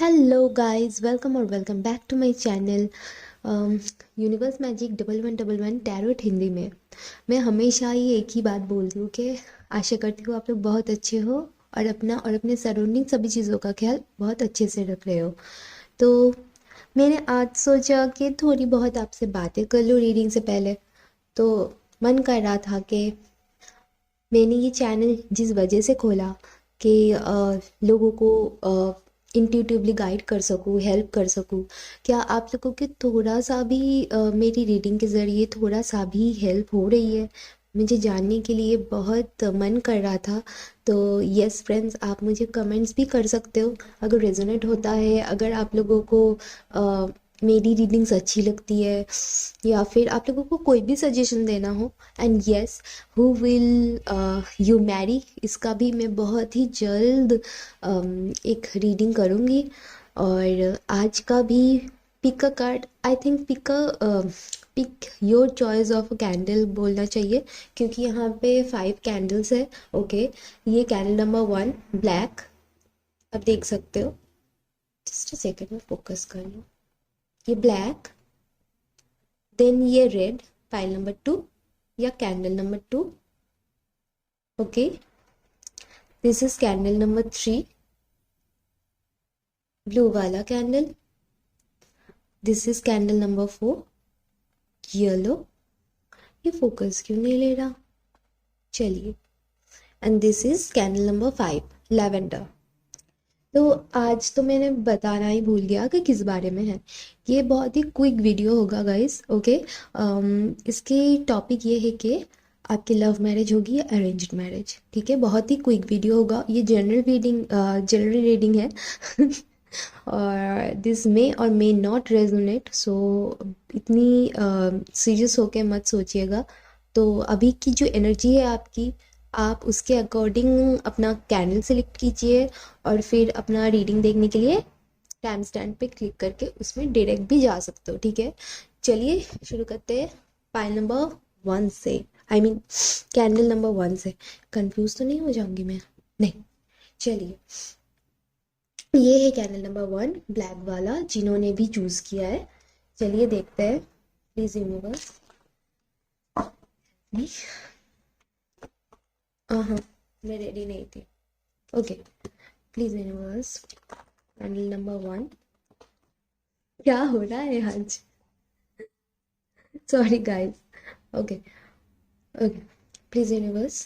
Hello guys, welcome और welcome back to my channel universe magic 1111 tarot Hindi में। मैं हमेशा ही एक ही बात बोलती हूँ कि आशा करती हूँ आप लोग बहुत अच्छे हो और अपना और अपने सराउंडिंग सभी चीज़ों का ख्याल बहुत अच्छे से रख रहे हो। तो मैंने आज सोचा कि थोड़ी बहुत आपसे बातें कर लूँ रीडिंग से पहले। तो मन कर रहा था कि मैंने ये चैनल जिस वजह से खोला कि लोगों को इंट्यूटिवली गाइड कर सकूँ, हेल्प कर सकूँ। क्या आप लोगों के थोड़ा सा भी मेरी रीडिंग के ज़रिए थोड़ा सा भी हेल्प हो रही है, मुझे जानने के लिए बहुत मन कर रहा था। तो यस फ्रेंड्स, आप मुझे कमेंट्स भी कर सकते हो अगर रेजोनेट होता है, अगर आप लोगों को मेरी रीडिंग्स अच्छी लगती है, या फिर आप लोगों को कोई भी सजेशन देना हो। And yes, who will you Mary, इसका भी मैं बहुत ही जल्द एक रीडिंग करूँगी। और आज का भी pick a card, I think pick your choice of candle बोलना चाहिए, क्योंकि यहाँ पे 5 कैंडल्स है। ओके, ये कैंडल नंबर 1 ब्लैक, आप देख सकते हो। जस्ट अ सेकेंड में फोकस कर लो। ये ब्लैक, देन ये रेड, पाइल नंबर 2 या candle number 2। Okay, this is candle number 3, blue वाला candle. This is candle number 4, yellow. ये फोकस क्यों नहीं ले रहा? चलिए, and this is candle number 5, lavender. तो आज तो मैंने बताना ही भूल गया कि किस बारे में है। ये बहुत ही क्विक वीडियो होगा गाइस। ओके, इसकी टॉपिक ये है कि आपकी लव मैरिज होगी या अरेंज्ड मैरिज। ठीक है, बहुत ही क्विक वीडियो होगा। ये जनरल रीडिंग है और दिस मे और मे नॉट रेजोनेट, सो इतनी सीरियस होके मत सोचिएगा। तो अभी की जो एनर्जी है आपकी, आप उसके अकॉर्डिंग अपना कैंडल सेलेक्ट कीजिए और फिर अपना रीडिंग देखने के लिए टाइम स्टैंड पे क्लिक करके उसमें डायरेक्ट भी जा सकते हो। ठीक है, चलिए शुरू करते हैं पाइल नंबर 1 से, आई मीन कैंडल नंबर 1 से। कंफ्यूज तो नहीं हो जाऊंगी मैं? नहीं, चलिए। ये है कैंडल नंबर 1 ब्लैक वाला, जिन्होंने भी चूज किया है। चलिए देखते हैं। Please universe. हाँ, मैं रेडी नहीं थी। Okay, please universe, candle number 1। क्या हो रहा है आज? Sorry guys. Okay, okay, please universe,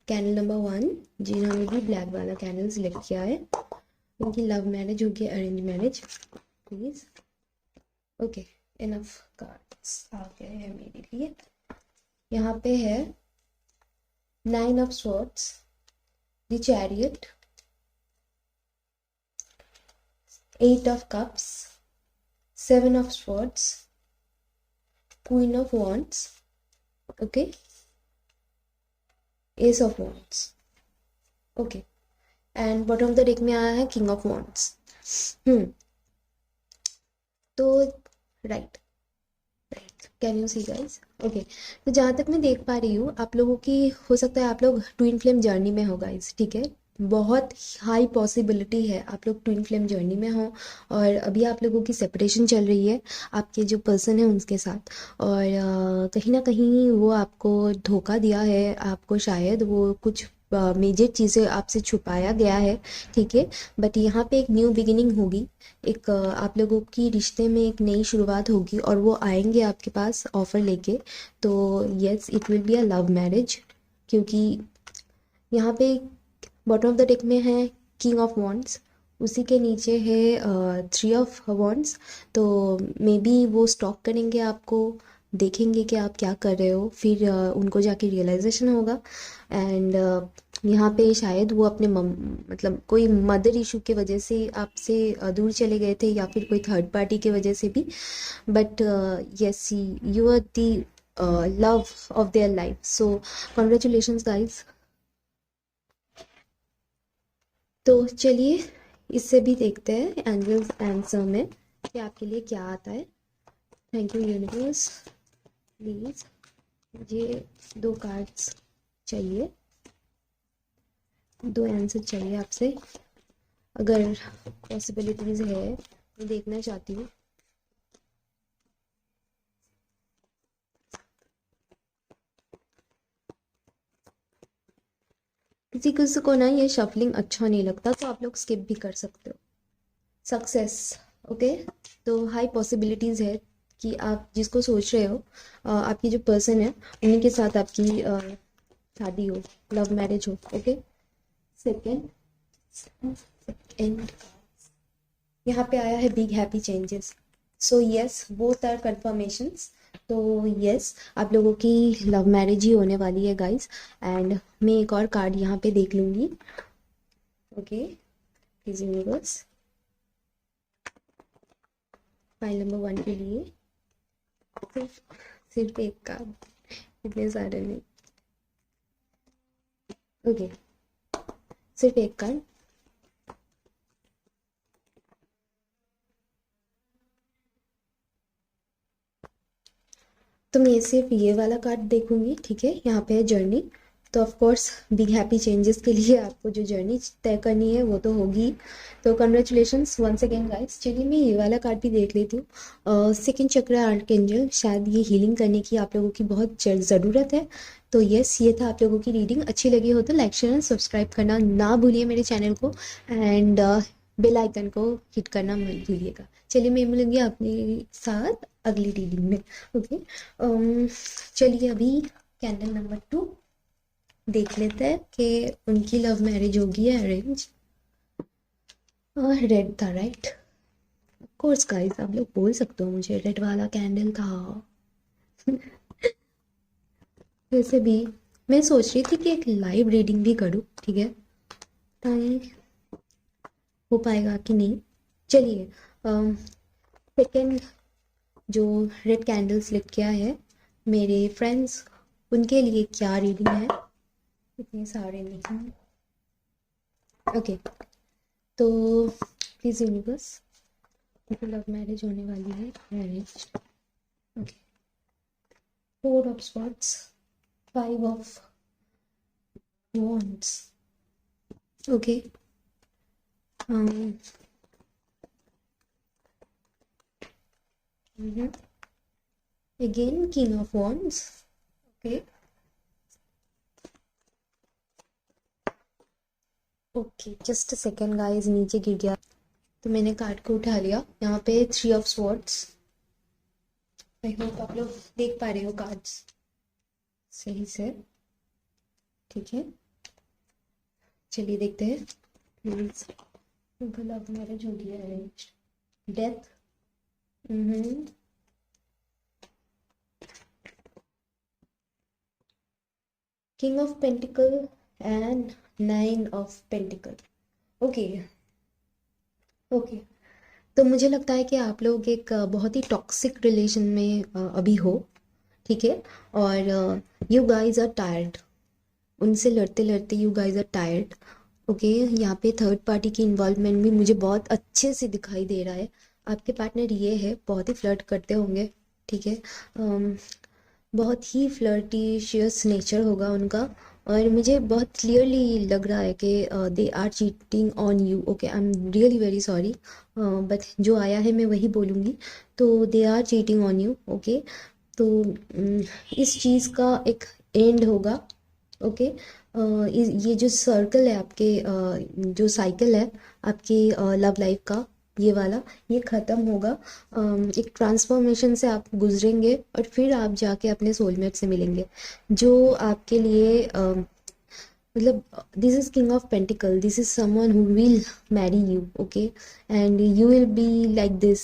candle number 1, जिन्होंने भी ब्लैक वाला कैंडल सिलेक्ट किया है, उनकी लव मैरिज होगी arrange marriage, please. Okay, enough cards आ गए हैं मेरे लिए। यहाँ पे है 9 of swords, the chariot, 8 of cups, 7 of swords, queen of wands, okay, ace of wands. Okay, and bottom of the deck में आया है किंग ऑफ वॉन्ड्स। तो right, can you see guys? Okay, तो जहाँ तक मैं देख पा रही हूँ, आप लोगों की हो सकता है आप लोग ट्विन फ्लेम जर्नी में हो गाइस। ठीक है, बहुत हाई पॉसिबिलिटी है आप लोग ट्विन फ्लेम जर्नी में हो और अभी आप लोगों की सेपरेशन चल रही है आपके जो पर्सन है उनके साथ। और कहीं ना कहीं वो आपको धोखा दिया है, आपको शायद वो कुछ मेजर चीज़ें आपसे छुपाया गया है। ठीक है, बट यहाँ पे एक न्यू बिगिनिंग होगी, एक आप लोगों की रिश्ते में एक नई शुरुआत होगी और वो आएंगे आपके पास ऑफर लेके। तो yes, it will be a love marriage, क्योंकि यहाँ पे बॉटम ऑफ द डेक में है किंग ऑफ वॉन्ड्स, उसी के नीचे है 3 ऑफ वॉन्ड्स। तो मे बी वो स्टॉक करेंगे आपको, देखेंगे कि आप क्या कर रहे हो, फिर उनको जाके रियलाइजेशन होगा। एंड यहाँ पे शायद वो अपने मतलब कोई मदर इशू के वजह से आपसे दूर चले गए थे, या फिर कोई थर्ड पार्टी के वजह से भी। But yes, you are the love of their life, so congratulations guys. तो चलिए इससे भी देखते हैं एंजल्स आंसर में कि आपके लिए क्या आता है। थैंक यू यूनिवर्स, प्लीज मुझे 2 कार्ड्स चाहिए, 2 आंसर चाहिए आपसे। अगर पॉसिबिलिटीज़ है मैं देखना चाहती हूँ। किसी किसी को ना ये शफलिंग अच्छा नहीं लगता तो आप लोग स्किप भी कर सकते हो। Success, okay. तो हाई पॉसिबिलिटीज़ है कि आप जिसको सोच रहे हो आपकी जो पर्सन है उन्हीं के साथ आपकी शादी हो, लव मैरिज हो, ओके। सेकेंड सेकेंड यहाँ पे आया है big happy changes. So yes, both are confirmations. तो यस, आप लोगों की लव मैरिज ही होने वाली है गाइस। एंड मैं एक और कार्ड यहाँ पे देख लूँगी, okay. Please universe, file number 1 के लिए सिर्फ एक कार्ड, इतने सारे नहीं, ओके। सिर्फ एक कार्ड। तो मैं सिर्फ ये वाला कार्ड देखूंगी, ठीक है। यहाँ पे है जर्नी। तो of course big happy changes के लिए आपको जो जर्नी तय करनी है वो तो होगी। तो कंग्रेचुलेशंस वंस अगेन गाइस। चलिए मैं ये वाला कार्ड भी देख लेती हूँ। सेकंड चक्र आर्कएंजल, शायद ये हीलिंग करने की आप लोगों की बहुत ज़रूरत है। तो यस, ये था आप लोगों की रीडिंग। अच्छी लगी हो तो लाइक शेयर एंड सब्सक्राइब करना ना भूलिए मेरे चैनल को, एंड बेल आइकन को हिट करना मत भूलिएगा। चलिए मैं मिलूंगी अपने साथ अगली रीडिंग में, ओके। चलिए अभी कैंडल नंबर 2 देख लेते हैं कि उनकी लव मैरिज होगी या अरेंज। रेड था राइट, ऑफ कोर्स गाइस, आप लोग बोल सकते हो मुझे रेड वाला कैंडल था। वैसे भी मैं सोच रही थी कि एक लाइव रीडिंग भी करूँ, ठीक है। पता नहीं हो पाएगा कि नहीं। चलिए सेकेंड जो रेड कैंडल्स लिख किया है मेरे फ्रेंड्स, उनके लिए क्या रीडिंग है। इतने सारे नहीं, ओके। तो प्लीज यूनिवर्स, उनको लव मैरिज होने वाली है, marriage, okay. 4 of swords, 5 of wands, okay. Again king of wands, okay. Okay just second guys, नीचे गिर गया तो मैंने कार्ड को उठा लिया। यहाँ पे 3 ऑफ स्वॉर्ड्स। आई होप आप लोग देख पा रहे हो कार्ड्स सही से, ठीक है। चलिए देखते हैं प्लीज। लव मैरिज हो गया, arrange, death, king of pentacle and 9 of pentacle, okay okay. तो मुझे लगता है कि आप लोग एक बहुत ही टॉक्सिक रिलेशन में अभी हो, ठीक है। और यू गाइज आर टायर्ड, उनसे लड़ते लड़ते you guys are tired, okay. यहाँ पे थर्ड पार्टी की इन्वॉल्वमेंट भी मुझे बहुत अच्छे से दिखाई दे रहा है। आपके पार्टनर ये है, बहुत ही फ्लर्ट करते होंगे, ठीक है। बहुत ही फ्लर्टिशियस नेचर होगा उनका। और मुझे बहुत क्लियरली लग रहा है कि they are cheating on you, okay. I am really very sorry, but जो आया है मैं वही बोलूँगी। तो they are cheating on you, okay. तो इस चीज़ का एक एंड होगा, ओके। ये जो सर्कल है आपके, जो साइकिल है आपकी लव लाइफ का, ये वाला, ये ख़त्म होगा। एक ट्रांसफॉर्मेशन से आप गुजरेंगे और फिर आप जाके अपने सोलमेट से मिलेंगे जो आपके लिए मतलब this is king of pentacle, this is someone who will marry you, okay. And you will be like this,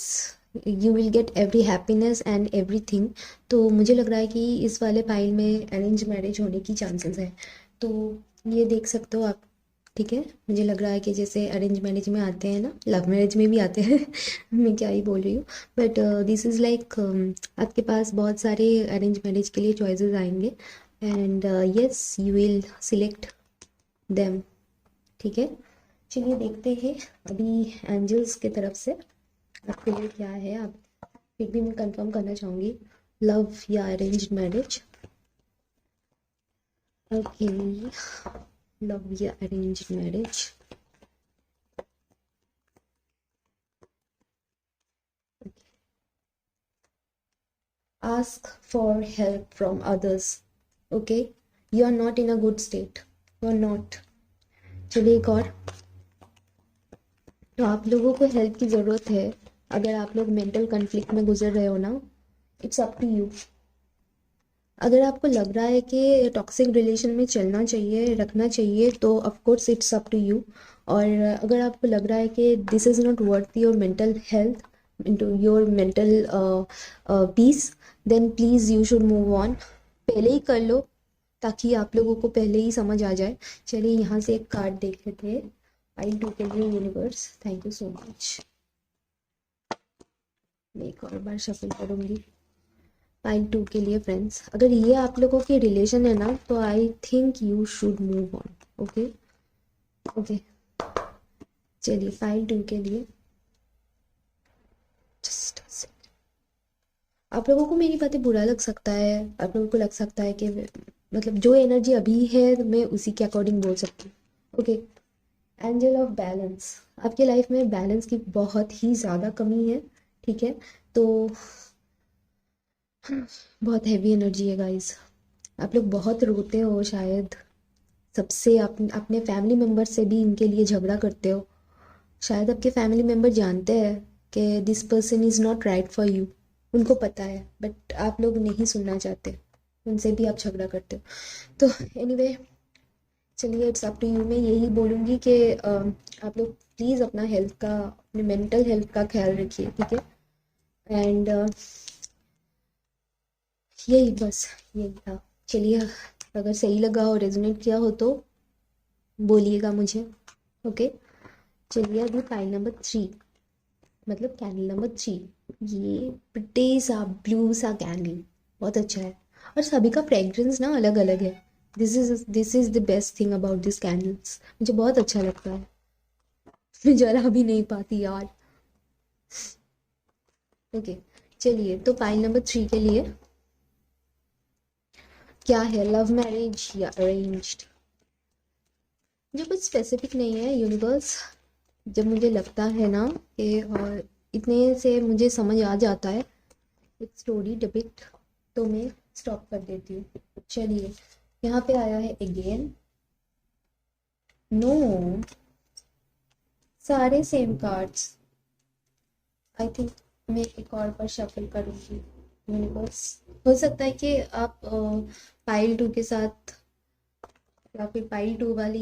you will get every happiness and everything. तो मुझे लग रहा है कि इस वाले फाइल में अरेंज मैरिज होने की चांसेस है। तो ये देख सकते हो आप, ठीक है। मुझे लग रहा है कि जैसे अरेंज मैरिज में आते हैं ना, लव मैरिज में भी आते हैं। मैं क्या ही बोल रही हूँ, बट दिस इज़ लाइक आपके पास बहुत सारे अरेंज मैरिज के लिए चॉइसेस आएंगे, and yes you will select them, ठीक है। चलिए देखते हैं अभी एंजल्स की तरफ से आपके लिए क्या है। आप फिर भी मैं कंफर्म करना चाहूँगी, लव या अरेंज मैरिज, ओके। लव या arrange marriage, ask for help from others. Okay, you are not in a good state, you are not. चलिए एक और, तो आप लोगों को हेल्प की ज़रूरत है। अगर आप लोग मेंटल कॉन्फ्लिक्ट में गुजर रहे हो ना, इट्स अप टू यू। अगर आपको लग रहा है कि टॉक्सिक रिलेशन में चलना चाहिए, रखना चाहिए, तो of course it's up to you. और अगर आपको लग रहा है कि this is not worth your mental health, into your mental peace, then please you should move on. पहले ही कर लो, ताकि आप लोगों को पहले ही समझ आ जाए। चलिए यहाँ से एक कार्ड देख लेते हैं पाइल 2 के लिए universe. Thank you so much. मैं एक और बार शफल करूँगी पाइल 2 के लिए फ्रेंड्स। अगर ये आप लोगों के रिलेशन है ना, तो I think you should move on. Okay okay, चलिए पाइल 2 के लिए जस्ट आप लोगों को मेरी बातें बुरा लग सकता है, आप लोगों को लग सकता है कि मतलब जो एनर्जी अभी है मैं उसी के अकॉर्डिंग बोल सकती हूँ। Okay, angel of balance. आपके लाइफ में बैलेंस की बहुत ही ज़्यादा कमी है, ठीक है? तो बहुत हैवी एनर्जी है गाइस। आप लोग बहुत रोते हो शायद, सबसे अपने फैमिली मेम्बर से भी इनके लिए झगड़ा करते हो। शायद आपके फैमिली मेम्बर जानते हैं कि this person is not right for you, उनको पता है, बट आप लोग नहीं सुनना चाहते, उनसे भी आप झगड़ा करते हो। तो एनीवे, चलिए इट्स अप टू यू। मैं यही बोलूँगी कि आप लोग प्लीज़ अपना हेल्थ का, अपने मेंटल हेल्थ का ख्याल रखिए, ठीक है? एंड यही बस, यही था। चलिए, अगर सही लगा हो, रेजोनेट किया हो तो बोलिएगा मुझे। ओके, चलिए अभी फाइल नंबर 3, मतलब कैंडल नंबर 3। ये प्रिटी सा ब्लू सा कैंडल बहुत अच्छा है, और सभी का फ्रेग्रेंस ना अलग अलग है। This is the best thing about this candles. मुझे बहुत अच्छा लगता है, मैं जरा भी नहीं पाती यार। ओके, चलिए तो फाइल नंबर 3 के लिए क्या है, लव मैरिज या अरेंज्ड? मुझे कुछ स्पेसिफिक नहीं है यूनिवर्स। जब मुझे लगता है ना कि और इतने से मुझे समझ आ जाता है एक स्टोरी डिपिक्ट, तो मैं स्टॉप कर देती हूँ। चलिए, यहाँ पे आया है अगेन, नो, सारे सेम कार्ड्स। आई थिंक मैं एक और बार शफल करूँगी यूनिवर्स। हो सकता है कि आप पाइल 2 के साथ या फिर पाइल 2 वाले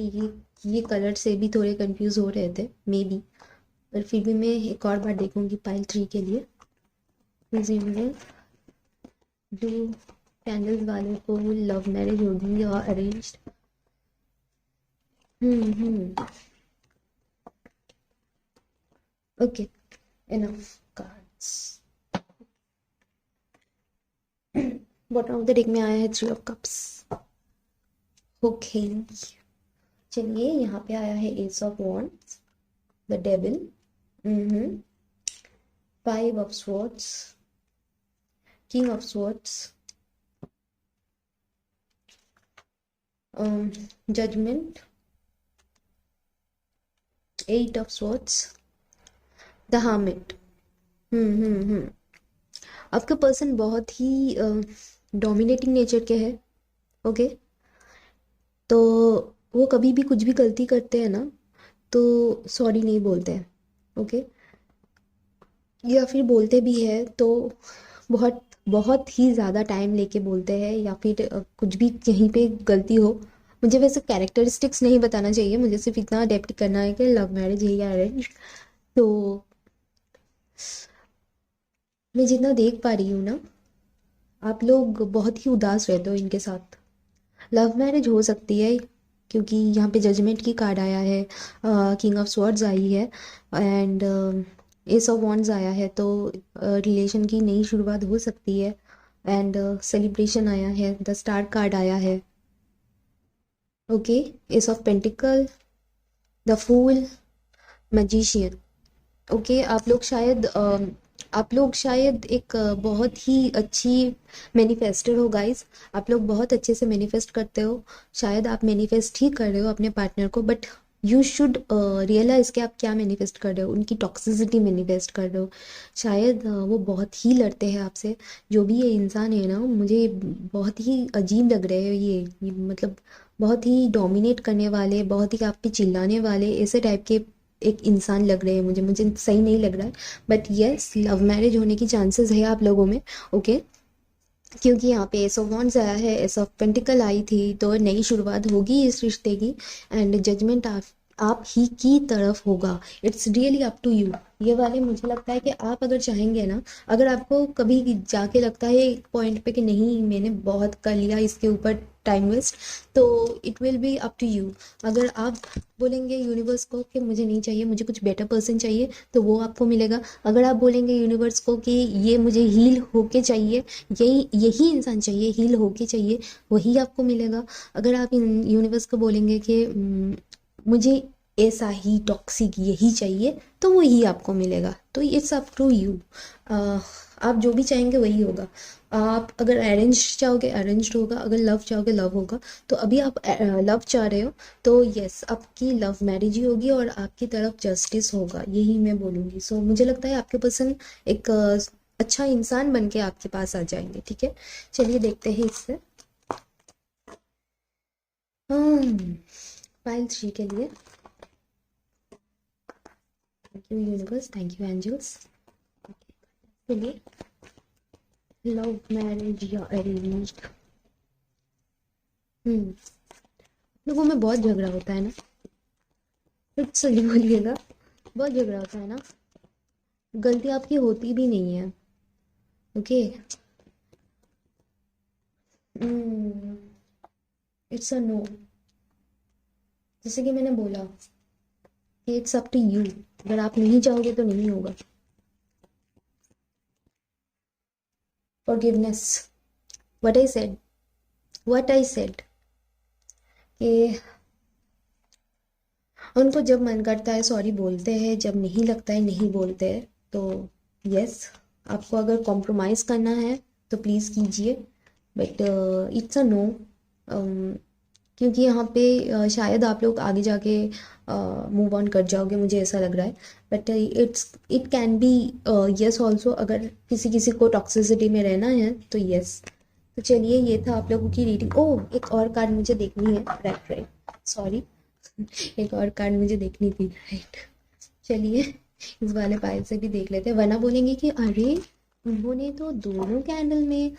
ये कलर से भी थोड़े कंफ्यूज हो रहे थे मे बी, पर फिर भी मैं एक और बार देखूंगी पाइल 3 के लिए। डू कैंडल्स वालों को लव मैरिज होगी या arranged? Okay, enough cards. Bottom of the deck में आया है 3 ऑफ कप्स। ओके, चलिए यहाँ पे आया है ace of wands, the devil, 5 of swords, king of swords, judgement, 8 of swords, the hermit. आपका पर्सन बहुत ही डोमिनेटिंग नेचर के है। ओके, तो वो कभी भी कुछ भी गलती करते हैं ना, तो सॉरी नहीं बोलते हैं। ओके, या फिर बोलते भी है तो बहुत बहुत ही ज़्यादा टाइम लेके बोलते हैं, या फिर कुछ भी कहीं पे गलती हो। मुझे वैसे कैरेक्टरिस्टिक्स नहीं बताना चाहिए, मुझे सिर्फ इतना अडेप्ट करना है कि लव मैरिज है या अरेंज। तो मैं जितना देख पा रही हूँ ना, आप लोग बहुत ही उदास रहते हो इनके साथ। लव मैरिज हो सकती है, क्योंकि यहाँ पे जजमेंट की कार्ड आया है, किंग ऑफ स्वॉर्ड्स आई है, एंड एस ऑफ वॉन्ड्स आया है, तो रिलेशन की नई शुरुआत हो सकती है। एंड सेलिब्रेशन आया है, द स्टार कार्ड आया है। Okay, ace of pentacle, the fool, magician. Okay, आप लोग शायद एक बहुत ही अच्छी मैनिफेस्टर हो गाइस। आप लोग बहुत अच्छे से मैनिफेस्ट करते हो। शायद आप मैनिफेस्ट ही कर रहे हो अपने पार्टनर को, बट यू शुड रियलाइज कि आप क्या मैनिफेस्ट कर रहे हो, उनकी टॉक्सिसिटी मैनिफेस्ट कर रहे हो। शायद वो बहुत ही लड़ते हैं आपसे। जो भी ये इंसान है ना, मुझे बहुत ही अजीब लग रहे हैं ये मतलब बहुत ही डोमिनेट करने वाले, बहुत ही आप पे चिल्लाने वाले, ऐसे टाइप के एक इंसान लग रहे हैं मुझे सही नहीं लग रहा है। बट यस, लव मैरिज होने की चांसेस है आप लोगों में। ओके, क्योंकि यहाँ पे एस ऑफ वॉन्ड्स आया है, एस ऑफ पेंटिकल आई थी, तो नई शुरुआत होगी इस रिश्ते की। एंड जजमेंट आप ही की तरफ होगा। It's really up to you. ये वाले मुझे लगता है कि आप अगर चाहेंगे ना, अगर आपको कभी जाके लगता है एक पॉइंट पे कि नहीं मैंने बहुत कर लिया इसके ऊपर टाइम वेस्ट, तो it will be up to you. अगर आप बोलेंगे यूनिवर्स को कि मुझे नहीं चाहिए, मुझे कुछ बेटर पर्सन चाहिए, तो वो आपको मिलेगा। अगर आप बोलेंगे यूनिवर्स को कि ये मुझे हील होके चाहिए, यही यही इंसान चाहिए, हील होके चाहिए, वही आपको मिलेगा। अगर आप यूनिवर्स को बोलेंगे कि मुझे ऐसा ही टॉक्सिक यही चाहिए, तो वही आपको मिलेगा। तो इट्स अप टू यू। आप जो भी चाहेंगे वही होगा। आप अगर अरेंज चाहोगे अरेंज होगा, अगर लव चाहोगे लव होगा। तो अभी आप लव चाह रहे हो, तो यस, आपकी लव मैरिज ही होगी और आपकी तरफ जस्टिस होगा, यही मैं बोलूँगी। सो मुझे लगता है आपके पर्सन एक अच्छा इंसान बन के आपके पास आ जाएंगे। ठीक है, चलिए देखते हैं इससे। फाइल 3 के लिए thank you universe, thank you angels. के लिए लव मैरिज या अरेंज्ड, लोगों में बहुत झगड़ा होता है ना, फिर सही बोलिएगा, बहुत झगड़ा होता है ना। गलती आपकी होती भी नहीं है। Okay, it's a no. जैसे कि मैंने बोला कि इट्स अप टू यू। अगर आप नहीं चाहोगे तो नहीं होगा। Forgiveness, what I said, what I said कि उनको जब मन करता है सॉरी बोलते हैं, जब नहीं लगता है नहीं बोलते हैं। तो यस, आपको अगर कॉम्प्रोमाइज़ करना है तो प्लीज़ कीजिए, बट इट्स अ नो। क्योंकि यहाँ पे शायद आप लोग आगे जाके मूव ऑन कर जाओगे, मुझे ऐसा लग रहा है। But it can be yes also, अगर किसी किसी को टॉक्सिसिटी में रहना है तो यस। तो चलिए, ये था आप लोगों की रीडिंग। ओह, एक और कार्ड मुझे देखनी है, राइट राइट, सॉरी, एक और कार्ड मुझे देखनी थी, राइट। चलिए, इस वाले पाइल से भी देख लेते हैं, वरना बोलेंगे कि अरे उन्होंने तो दोनों कैंडल में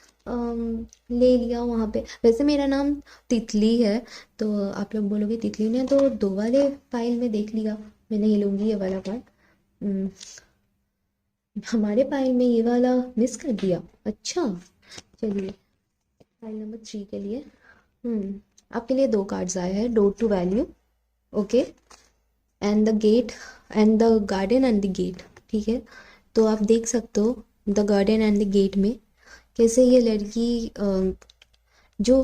ले लिया वहाँ पे। वैसे मेरा नाम तितली है, तो आप लोग बोलोगे तितली ने तो दो वाले पाइल में देख लिया। मैं नहीं लूँगी ये वाला कार्ड, हमारे पाइल में ये वाला मिस कर दिया। अच्छा, चलिए पाइल नंबर 3 के लिए आपके लिए 2 कार्ड्स आए हैं, door to value, okay, and the gate, and the garden and the gate. ठीक है, तो आप देख सकते हो the garden and the gate में कैसे ये लड़की जो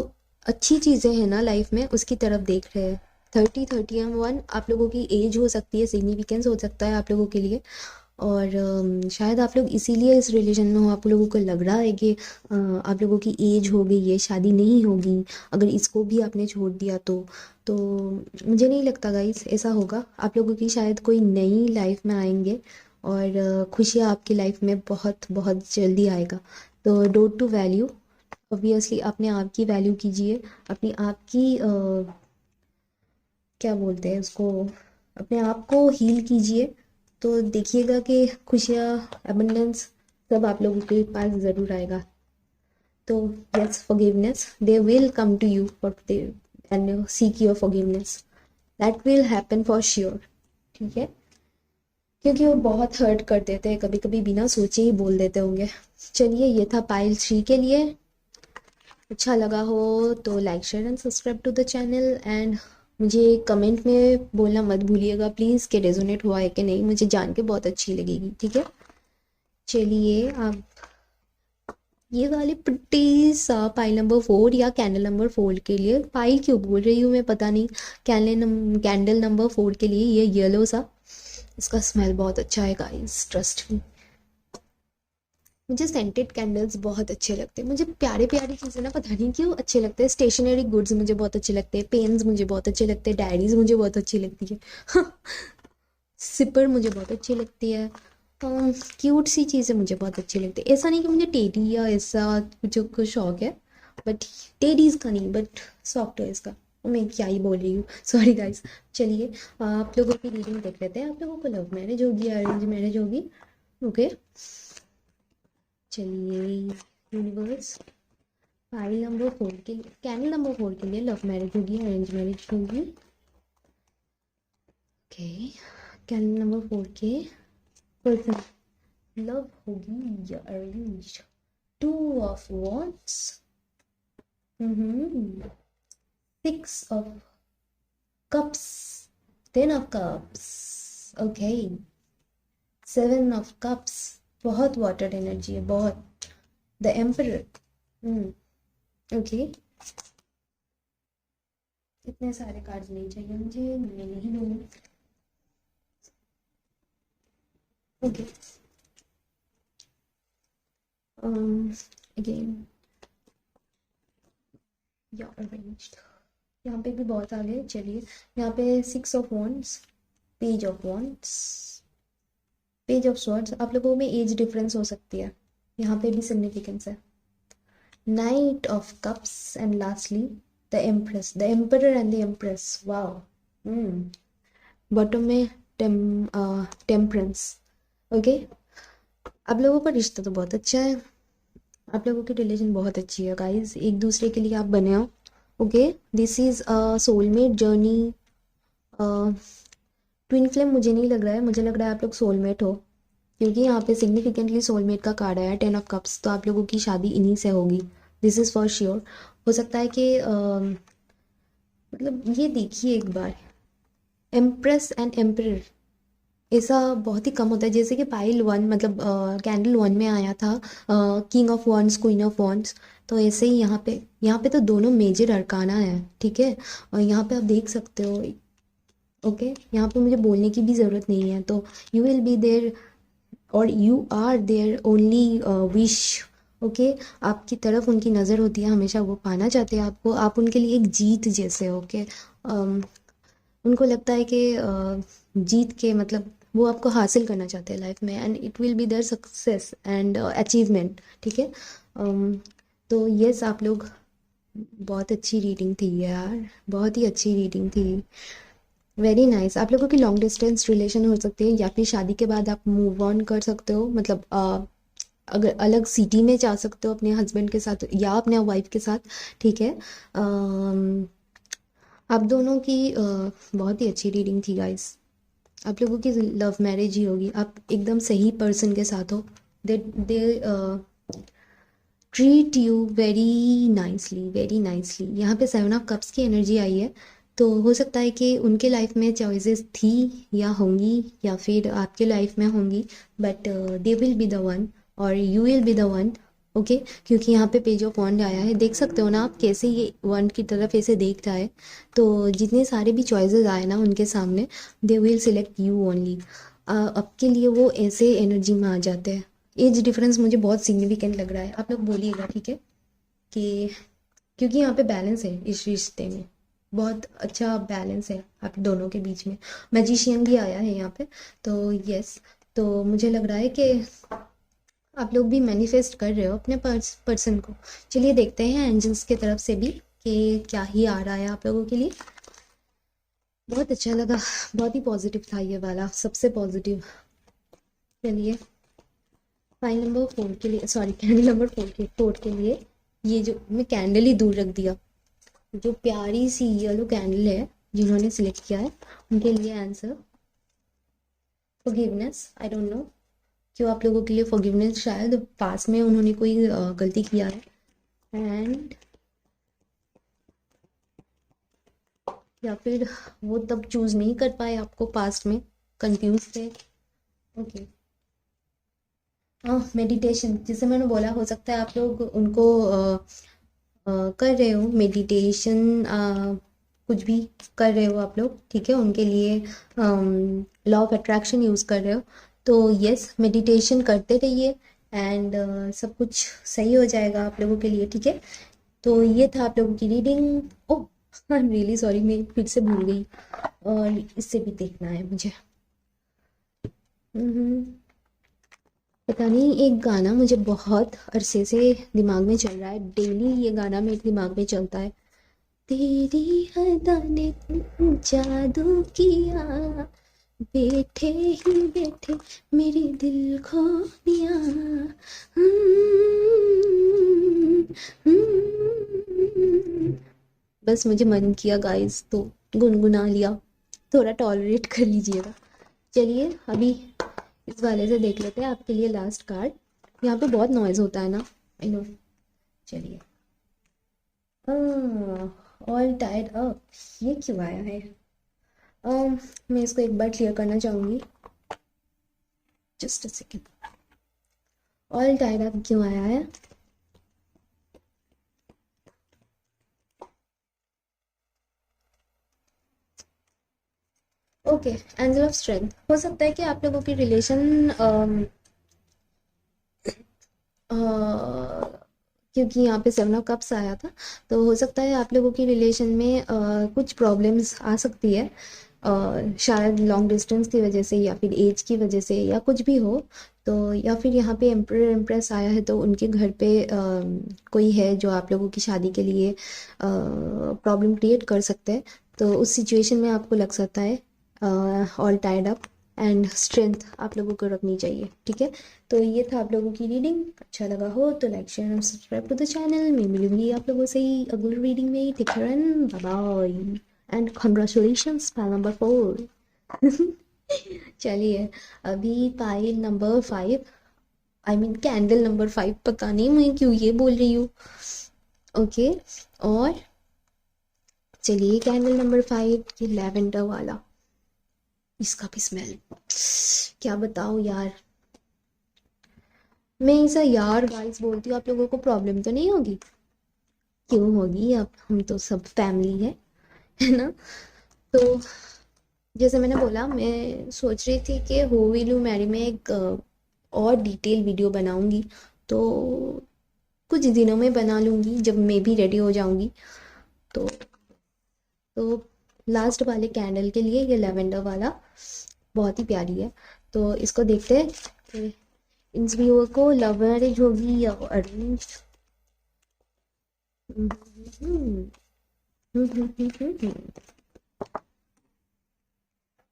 अच्छी चीज़ें हैं ना लाइफ में उसकी तरफ देख रहे हैं। 30-31 आप लोगों की एज हो सकती है, सिग्निफिकेंस हो सकता है आप लोगों के लिए। और शायद आप लोग इसीलिए इस रिलेशन में हो, आप लोगों को लग रहा है कि आप लोगों की एज हो गई है, शादी नहीं होगी अगर इसको भी आपने छोड़ दिया तो मुझे नहीं लगता गाइस ऐसा होगा। आप लोगों की शायद कोई नई लाइफ में आएंगे और खुशियाँ आपकी लाइफ में बहुत बहुत जल्दी आएगा। तो डोर टू वैल्यू, ऑब्वियसली अपने आप की वैल्यू कीजिए, अपनी आप की क्या बोलते हैं उसको, अपने आप को हील कीजिए। तो देखिएगा कि खुशियाँ, एबंडेंस सब आप लोगों के पास ज़रूर आएगा। तो yes, forgiveness, they will come to you for they and seek your forgiveness, that will happen for sure. ठीक है, क्योंकि वो बहुत हर्ट कर देते हैं, कभी कभी बिना सोचे ही बोल देते होंगे। चलिए, ये था पाइल 3 के लिए। अच्छा लगा हो तो like share and subscribe to the channel, एंड मुझे कमेंट में बोलना मत भूलिएगा प्लीज़ कि रेजोनेट हुआ है कि नहीं, मुझे जान के बहुत अच्छी लगेगी। ठीक है, चलिए आप ये वाले प्रिटी सा पाइल नंबर 4 या कैंडल नंबर 4 के लिए, पाइल क्यों बोल रही हूँ मैं पता नहीं, कैंडल नंबर 4 के लिए ये येलो सा, इसका स्मेल बहुत अच्छा है गाइस, ट्रस्ट मी। मुझे सेंटेड कैंडल्स बहुत अच्छे लगते हैं, मुझे प्यारे प्यारी चीज़ें ना पता नहीं क्यों अच्छे लगते हैं। स्टेशनरी गुड्स मुझे बहुत अच्छे लगते हैं, पेन्स मुझे बहुत अच्छे लगते हैं, डायरीज मुझे बहुत अच्छी लगती है सिपर मुझे बहुत अच्छी लगती है। क्यूट सी चीज़ें मुझे बहुत अच्छी लगती है। ऐसा नहीं कि मुझे टेडी या ऐसा कुछ शौक है, बट टेडीज़ का नहीं, बट सॉफ्ट टॉयज़ का। मैं क्या ही बोल रही हूँ, सॉरी गाइस। चलिए आप लोगों की रीडिंग देख लेते हैं। आप लोगों को लव मैरिज होगी या अरेंज मैरिज होगी? ओके, चलिए यूनिवर्स, फाइल नंबर 4 के लिए, कैंडल नंबर 4 के लिए लव मैरिज होगी या अरेंज मैरिज होगी? ओके, कैंडल नंबर 4 के पर्सन, लव होगी या arrange? Two of wants, 6 of cups, 10 of cups, okay, 7 of cups, बहुत वाटर एनर्जी है, बहुत। द एम्परर, ओके, इतने सारे कार्ड्स नहीं चाहिए मुझे, मैं नहीं लूँगी। ओके, अगेन या अरेंज्ड, यहाँ पे भी बहुत आ गए। चलिए यहाँ पे 6 of wands, page of wands, page of swords. आप लोगों में एज डिफरेंस हो सकती है, यहाँ पे भी सिग्निफिकेंस है। Night of cups and lastly the empress, the emperor and the empress, wow. Bottom में टेम्परेंस। ओके, आप लोगों का रिश्ता तो बहुत अच्छा है, आप लोगों की रिलेशन बहुत अच्छी है गाइस, एक दूसरे के लिए आप बने हो। Okay, this is a soulmate journey. Twin flame मुझे नहीं लग रहा है, मुझे लग रहा है आप लोग सोलमेट हो, क्योंकि यहाँ पे सिग्निफिकेंटली सोलमेट का कार्ड आया, 10 ऑफ कप्स। तो आप लोगों की शादी इन्हीं से होगी, दिस इज़ फॉर श्योर। हो सकता है कि मतलब ये देखिए एक बार, एम्प्रेस एंड एम्परर ऐसा बहुत ही कम होता है। जैसे कि पाइल 1 मतलब कैंडल 1 में आया था king of wands, queen of wands, तो ऐसे ही यहाँ पे तो दोनों मेजर अरकाना है, ठीक है। और यहाँ पे आप देख सकते हो, ओके, यहाँ पे मुझे बोलने की भी ज़रूरत नहीं है। तो यू विल बी देयर और you are there only wish, okay. आपकी तरफ उनकी नज़र होती है हमेशा, वो पाना चाहते हैं आपको, आप उनके लिए एक जीत जैसे, ओके। उनको लगता है कि जीत के मतलब वो आपको हासिल करना चाहते हैं लाइफ में, and it will be their success and achievement, ठीक है। तो यस, आप लोग, बहुत अच्छी रीडिंग थी यार, बहुत ही अच्छी रीडिंग थी, वेरी नाइस। आप लोगों की लॉन्ग डिस्टेंस रिलेशन हो सकती है, या फिर शादी के बाद आप मूव ऑन कर सकते हो, मतलब अगर अलग सिटी में जा सकते हो अपने हस्बैंड के साथ या अपने वाइफ के साथ, ठीक है। आप दोनों की बहुत ही अच्छी रीडिंग थी गाइस, आप लोगों की लव मैरिज ही होगी, आप एकदम सही पर्सन के साथ हो। They treat you very nicely, very nicely. यहाँ पे 7 ऑफ कप्स की एनर्जी आई है, तो हो सकता है कि उनके लाइफ में चॉइसेस थी या होंगी, या फिर आपके लाइफ में होंगी, but they will be the one और you will be the one, okay. क्योंकि यहाँ पे पेज ऑफ वंड आया है, देख सकते हो ना आप कैसे ये वंड की तरफ ऐसे देख रहा है। तो जितने सारे भी चॉइसेस आए ना उनके सामने, they will select you only. आपके लिए वो ऐसे एनर्जी में आ जाते हैं। एज डिफरेंस मुझे बहुत सिग्निफिकेंट लग रहा है, आप लोग बोलिएगा, ठीक है। कि क्योंकि यहाँ पे बैलेंस है इस रिश्ते में, बहुत अच्छा बैलेंस है आप दोनों के बीच में। मैजिशियन भी आया है यहाँ पे, तो यस, तो मुझे लग रहा है कि आप लोग भी मैनिफेस्ट कर रहे हो अपने पर्सन को। चलिए देखते हैं एंजल्स की तरफ से भी कि क्या ही आ रहा है आप लोगों के लिए। बहुत अच्छा लगा, बहुत ही पॉजिटिव था ये वाला, सबसे पॉजिटिव। चलिए फाइल नंबर 4 के लिए, सॉरी कैंडल नंबर 4 के लिए, ये जो मैं कैंडल ही दूर रख दिया, जो प्यारी सी येलो कैंडल है जिन्होंने सिलेक्ट किया है उनके लिए answer forgiveness. I don't know क्यों आप लोगों के लिए फॉरगिवनेस, शायद पास में उन्होंने कोई गलती किया है, एंड या फिर वो तब चूज नहीं कर पाए आपको, पास्ट में कंफ्यूज थे, ओके। हाँ, मेडिटेशन, जिसे मैंने बोला, हो सकता है आप लोग उनको कर रहे हो मेडिटेशन, कुछ भी कर रहे हो आप लोग, ठीक है, उनके लिए लॉ ऑफ अट्रैक्शन यूज़ कर रहे हो। तो यस, मेडिटेशन करते रहिए, एंड सब कुछ सही हो जाएगा आप लोगों के लिए, ठीक है। तो ये था आप लोगों की reading. Oh, I am really sorry, मैं फिर से भूल गई, और इससे भी देखना है मुझे। हम्म, पता नहीं, एक गाना मुझे बहुत अरसे से दिमाग में चल रहा है, डेली ये गाना मेरे दिमाग में चलता है। तेरी अदा ने जादू किया, बैठे ही बैठे मेरे दिल खो दिया। बस मुझे मन किया गाइस तो गुनगुना लिया, थोड़ा टॉलरेट कर लीजिएगा। चलिए अभी इस वाले से देख लेते हैं आपके लिए लास्ट कार्ड। यहाँ पे बहुत नॉइज होता है ना, आई नो। चलिए, ऑल टाइड अप, ये क्यों आया है? मैं इसको एक बार क्लियर करना चाहूँगी, just a second. All tied up क्यों आया है? Okay, angel of strength. हो सकता है कि आप लोगों की रिलेशन क्योंकि यहाँ पे 7 ऑफ कप्स आया था, तो हो सकता है आप लोगों की रिलेशन में कुछ प्रॉब्लम्स आ सकती है, शायद लॉन्ग डिस्टेंस की वजह से या फिर एज की वजह से या कुछ भी हो। तो या फिर यहाँ पे एम्परर एम्प्रेस आया है, तो उनके घर पे कोई है जो आप लोगों की शादी के लिए प्रॉब्लम क्रिएट कर सकते हैं। तो उस सिचुएशन में आपको लग सकता है all tied up, and strength आप लोगों को रखनी चाहिए, ठीक है। तो ये था आप लोगों की रीडिंग। अच्छा लगा हो तो like share and subscribe to the channel. मैं मिलूंगी आप लोगों से ही अगली रीडिंग में। Take care and bye bye, and congratulations pile number 4। चलिए, अभी pile number 5, I mean candle number 5, पता नहीं मैं क्यों ये बोल रही हूँ। ओके, और चलिए कैंडल नंबर 5, ये लैवेंडर वाला, इसका भी स्मेल क्या बताऊँ यार। मैं ऐसा यार गाइस बोलती हूँ, आप लोगों को प्रॉब्लम तो नहीं होगी? क्यों होगी, अब हम तो सब फैमिली है ना। तो जैसे मैंने बोला, मैं सोच रही थी कि हु विल यू मैरी में एक और डिटेल वीडियो बनाऊंगी, तो कुछ दिनों में बना लूंगी जब मैं भी रेडी हो जाऊंगी। तो लास्ट वाले कैंडल के लिए ये लेवेंडर वाला बहुत ही प्यारी है, तो इसको देखते हैं कि इन व्यूअर को लव मैरिज होगी या अरेंज।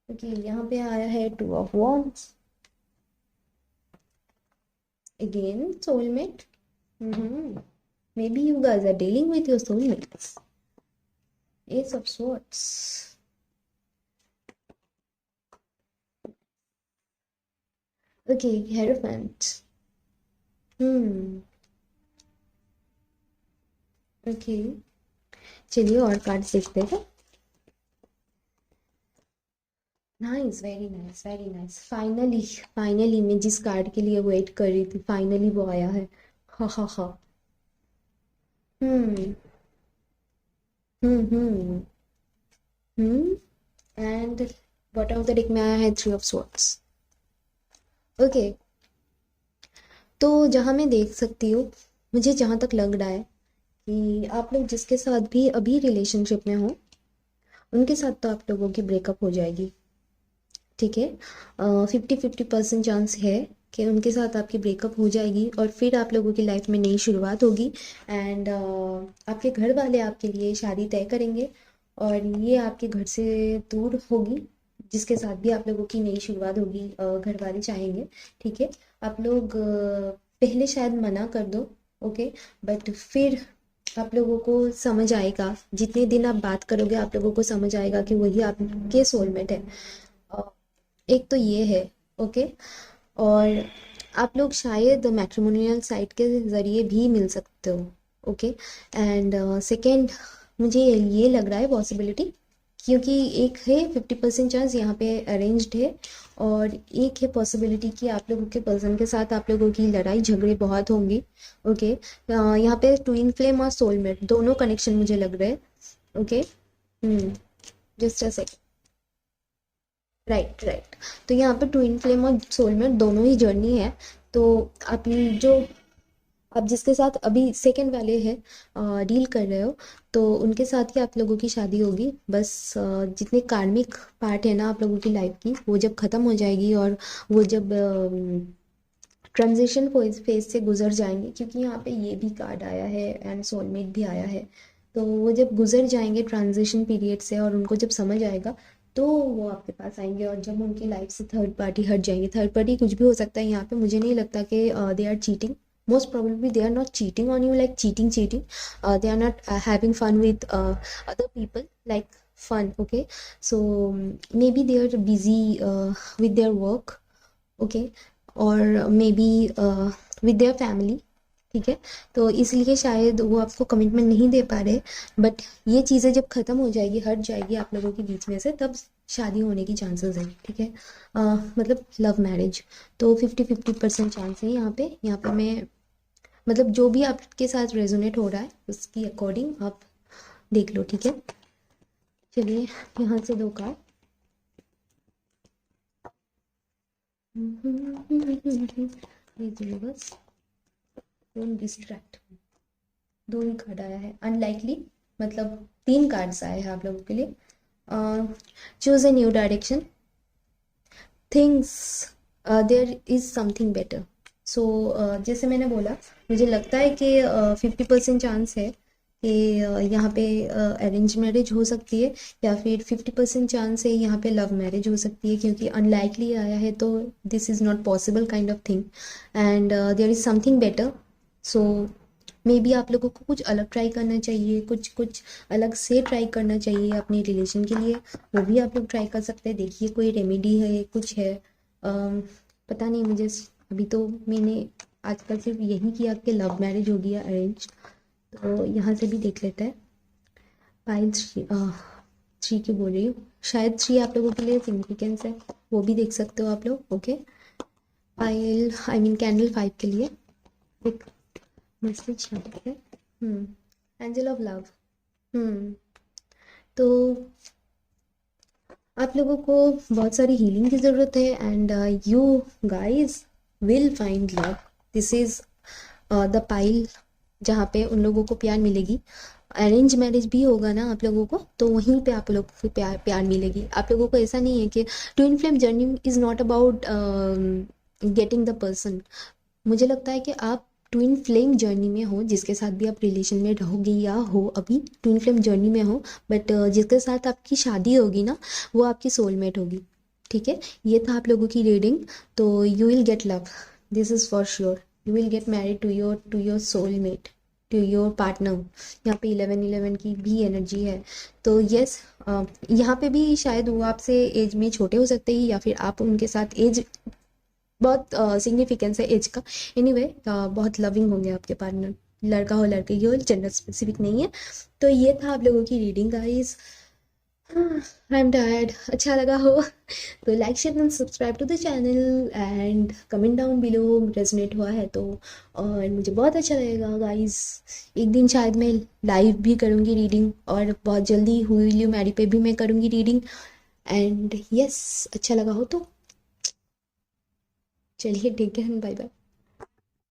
ओके, यहाँ पे आया है 2 of wands, again soulmate. maybe you guys are dealing with your soulmates. Ace of Swords. Okay, Hierophant. Okay, चलिए और कार्ड्स देखते हैं। Nice, very nice, very nice. Finally, finally मैं जिस कार्ड के लिए वेट कर रही थी, फाइनली वो आया है। हा हा हा। Hmm hmm and bottom of the deck में आया है 3 ऑफ स्वॉर्ड्स। ओके, तो जहाँ मैं देख सकती हूँ, मुझे जहाँ तक लग रहा है कि आप लोग जिसके साथ भी अभी रिलेशनशिप में हो, उनके साथ तो आप लोगों की ब्रेकअप हो जाएगी, ठीक है। 50-50% चांस है कि उनके साथ आपकी ब्रेकअप हो जाएगी, और फिर आप लोगों की लाइफ में नई शुरुआत होगी। एंड आपके घर वाले आपके लिए शादी तय करेंगे, और ये आपके घर से दूर होगी, जिसके साथ भी आप लोगों की नई शुरुआत होगी, घर वाले चाहेंगे, ठीक है। आप लोग पहले शायद मना कर दो, ओके, बट फिर आप लोगों को समझ आएगा, जितने दिन आप बात करोगे आप लोगों को समझ आएगा कि वही आपके सोलमेट है। अ, एक तो ये है, ओके। और आप लोग शायद मैट्रिमोनियल साइट के ज़रिए भी मिल सकते हो, ओके। एंड सेकेंड, मुझे ये लग रहा है पॉसिबिलिटी, क्योंकि एक है 50% चांस यहाँ पे अरेंज्ड है, और एक है पॉसिबिलिटी कि आप लोगों के पर्सन के साथ आप लोगों की लड़ाई झगड़े बहुत होंगी, ओके। यहाँ पे ट्विन फ्लेम और सोलमेट दोनों कनेक्शन मुझे लग रहे हैं, okay. Just a second. Right right, तो यहाँ पे ट्विन फ्लेम और सोलमेट दोनों ही जर्नी है। तो आप जो आप जिसके साथ अभी सेकंड वाले हैं डील कर रहे हो, तो उनके साथ ही आप लोगों की शादी होगी। बस जितने कार्मिक पार्ट है ना आप लोगों की लाइफ की, वो जब ख़त्म हो जाएगी और वो जब ट्रांजिशन फेज से गुजर जाएंगे, क्योंकि यहाँ पे ये भी कार्ड आया है एंड सोलमेट भी आया है, तो वो जब गुजर जाएंगे ट्रांजिशन पीरियड से और उनको जब समझ आएगा, तो वो आपके पास आएंगे। और जब उनकी लाइफ से थर्ड पार्टी हट जाएंगी, थर्ड पार्टी कुछ भी हो सकता है यहाँ पे, मुझे नहीं लगता कि they are cheating. most probably they are not cheating on you like cheating. They are not having fun with other people like fun, okay? So maybe they are busy with their work, okay, और maybe with their family, ठीक है? तो इसलिए शायद वो आपको commitment नहीं दे पा रहे, बट ये चीज़ें जब ख़त्म हो जाएगी, हट जाएगी आप लोगों के बीच में से, तब शादी होने की चांसेस है, ठीक है? मतलब लव मैरिज तो 50-50% चांस है यहाँ पे मैं मतलब जो भी आपके साथ रेजोनेट हो रहा है उसकी अकॉर्डिंग आप देख लो, ठीक है? चलिए यहाँ से दो कार्ड। बस डोंट डिस्ट्रैक्ट, दो ही कार्ड आया है, अनलाइकली, मतलब तीन कार्ड्स आए हैं आप लोगों के लिए। Choose a new direction, things there is something better. So जैसे मैंने बोला, मुझे लगता है कि 50% चांस है कि यहाँ पे अरेंज मैरिज हो सकती है, या फिर 50% चांस है यहाँ पे लव मैरिज हो सकती है, क्योंकि अनलाइकली आया है तो this is not possible kind of thing, and there is something better. So maybe आप लोगों को कुछ अलग ट्राई करना चाहिए, कुछ अलग से ट्राई करना चाहिए अपने रिलेशन के लिए, वो भी आप लोग ट्राई कर सकते हैं। देखिए कोई रेमेडी है, कुछ है, पता नहीं मुझे। अभी तो मैंने आजकल सिर्फ यही किया कि लव मैरिज होगी या अरेंज, तो यहाँ से भी देख लेते हैं। पाइल थ्री की बोल रही हूँ, शायद थ्री आप लोगों के लिए सिग्निफिकेंस है, वो भी देख सकते हो आप लोग, ओके? पाइल आई मीन कैंडल 5 के लिए एक मैसेज यहाँ पे, एंजल ऑफ लव। तो आप लोगों को बहुत सारी हीलिंग की ज़रूरत है, and you guys will find love. This is the pile जहाँ पे उन लोगों को प्यार मिलेगी। अरेंज मैरिज भी होगा ना आप लोगों को, तो वहीं पे आप लोगों को प्यार मिलेगी। आप लोगों को ऐसा नहीं है कि twin flame journey is not about getting the person. मुझे लगता है कि आप ट्विन फ्लेम जर्नी में हो, जिसके साथ भी आप रिलेशन में रहोगे या हो अभी ट्विन फ्लेम जर्नी में हो, बट जिसके साथ आपकी शादी होगी ना, वो आपकी सोलमेट होगी, ठीक है? ये था आप लोगों की रीडिंग। तो you will get love, this is for sure. You will get married to your soulmate, to your partner. यहाँ पे 11-11 की भी एनर्जी है, तो यस, यहाँ पे भी शायद वो आपसे एज में छोटे हो सकते हैं, या फिर आप उनके साथ एज बहुत सिग्निफिकेंस है एज का। एनीवे बहुत लविंग होंगे आपके पार्टनर, लड़का हो लड़की हो, जेंडर स्पेसिफिक नहीं है। तो ये था आप लोगों की reading guys. I am tired. अच्छा लगा हो तो like share and subscribe to the channel, and comment down below resonate हुआ है तो, और मुझे बहुत अच्छा लगेगा गाइस। एक दिन शायद मैं लाइव भी करूँगी रीडिंग, और बहुत जल्दी हु विल यू मैरी पे भी मैं करूँगी रीडिंग। एंड यस, अच्छा लगा हो तो चलिए, ठीक है, बाय बाय।